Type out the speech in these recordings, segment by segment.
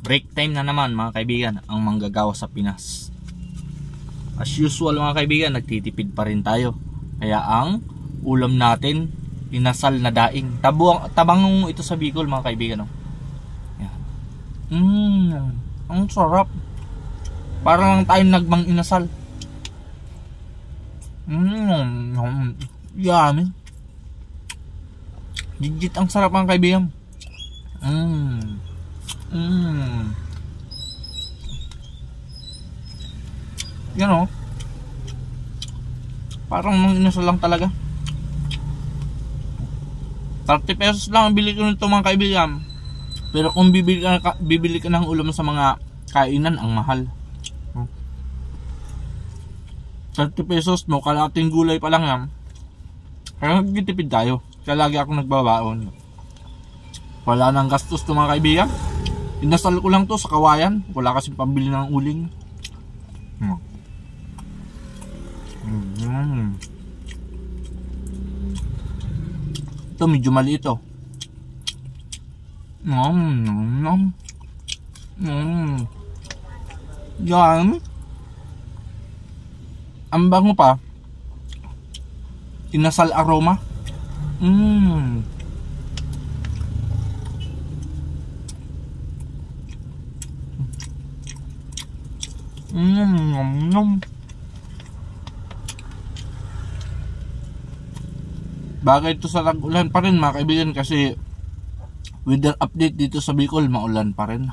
Break time na naman mga kaibigan, ang manggagawa sa Pinas. As usual mga kaibigan, nagtitipid pa rin tayo. Kaya ang ulam natin, inasal na daing. Tabang ito sa Bicol mga kaibigan. Yan. Ang sarap. Parang lang tayong nagmang inasal. Yummy. Legit ang sarap mga kaibigan. Yan o. Parang mang inasal lang talaga. 30 pesos lang ang bili ko nito mga kaibigan. Pero kung bibili ka ng ulam sa mga kainan, ang mahal. 30 pesos mo, kalating gulay pa lang yan. Kaya nagtitipid tayo. Kaya lagi akong nagbabaon. Wala nang gastos to mga kaibigan. Inasal ko lang to sa kawayan. Wala kasing pambili ng uling. Ito medyo maliit oh. Yan. Ang bango pa. Inasal aroma. Bagay ito sa tag-ulan pa rin mga kaibigan, kasi weather update dito sa Bicol, maulan pa rin.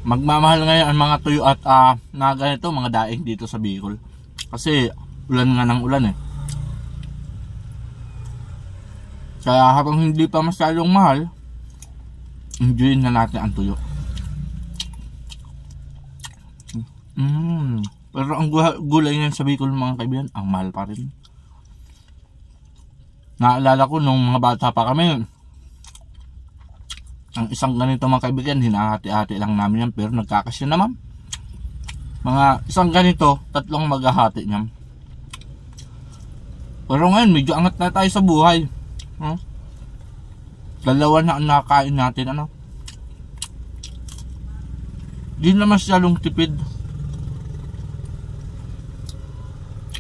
Magmamahal ngayon ang mga tuyo at na ganito, mga daing dito sa Bicol. Kasi ulan nga ng ulan eh. Kaya habang hindi pa masyadong mahal, enjoyin na natin ang tuyo. Pero ang gulay ngayon sa Bicol mga kaibigan, ang mahal pa rin. Naalala ko nung mga bata pa kami, ang isang ganito mga kaibigan, hinahati-hati lang namin yan, pero nagkakasya naman. Mga isang ganito, 3 maghahati niyan. Pero ngayon, medyo angat na tayo sa buhay. 2 na ang nakakain natin, ano. Di na masyadong tipid.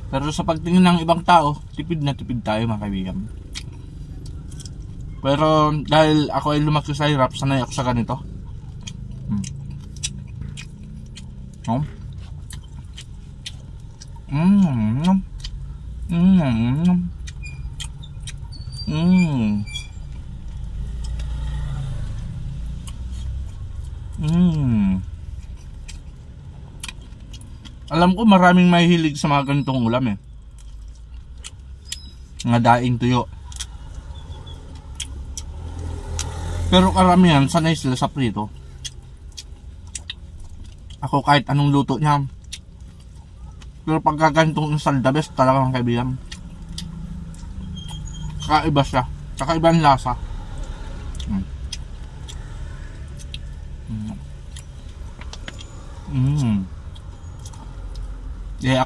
Pero sa pagtingin ng ibang tao, tipid na tipid tayo mga kaibigan. Pero dahil ako ay lumaki sa hirap, sanay ako sa ganito. Alam ko maraming mahihilig sa mga ganitong ulam eh. Mga daing tuyo. Pero karamihan sanay sila sa prito. Ako kahit anong luto niya. Pero pagka ganitong inasal, the best talaga mga kaibigan. Kakaiba siya. Kakaiba ang lasa.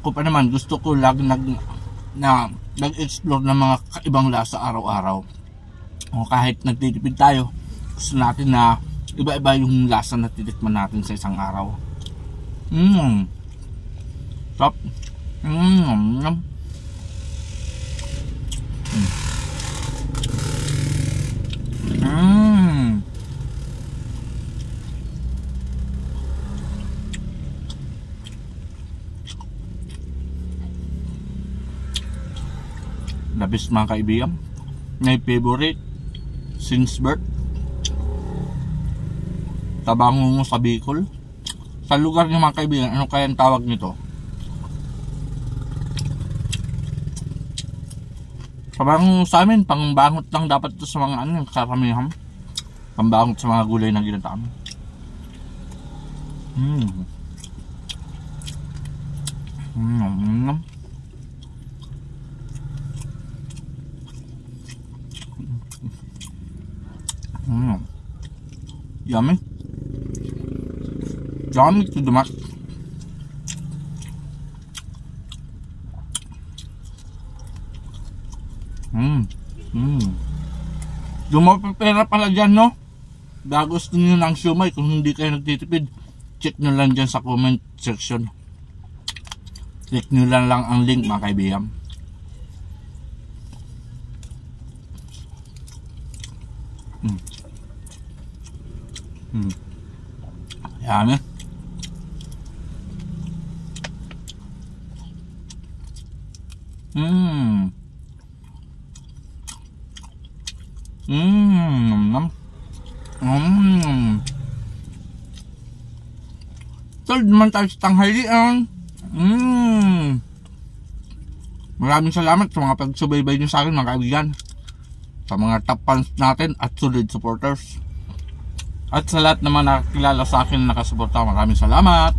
Ako pa naman gusto ko lagi nag-explore ng mga kaibang lasa araw-araw. O kahit nagtitipid tayo, gusto natin na iba-iba yung lasa na titikman natin sa isang araw. Top. The best mga kaibigan. My favorite since birth. Tabangungo sa Bicol. Sa lugar niyo mga kaibigan, ano kaya ang tawag nito? Tabangungo sa amin, pangbangot lang dapat ito sa mga ano, karamihan. Pambangot sa mga gulay na ginatama. Yummy. Yummy to the max. Lumapapera pala dyan, no? Dahil gusto nyo ng siumay, kung hindi kayo nagtitipid, check nyo lang dyan sa comment section. Click nyo lang ang link, mga kaibigan. Yan, eh. Third naman tayo sa tanghalian. Maraming salamat sa mga pagsubaybay nyo sa akin, mga kaibigan, sa mga top fans natin at solid supporters, at sa lahat naman nakakilala sa akin na nakasuporta. Maraming salamat.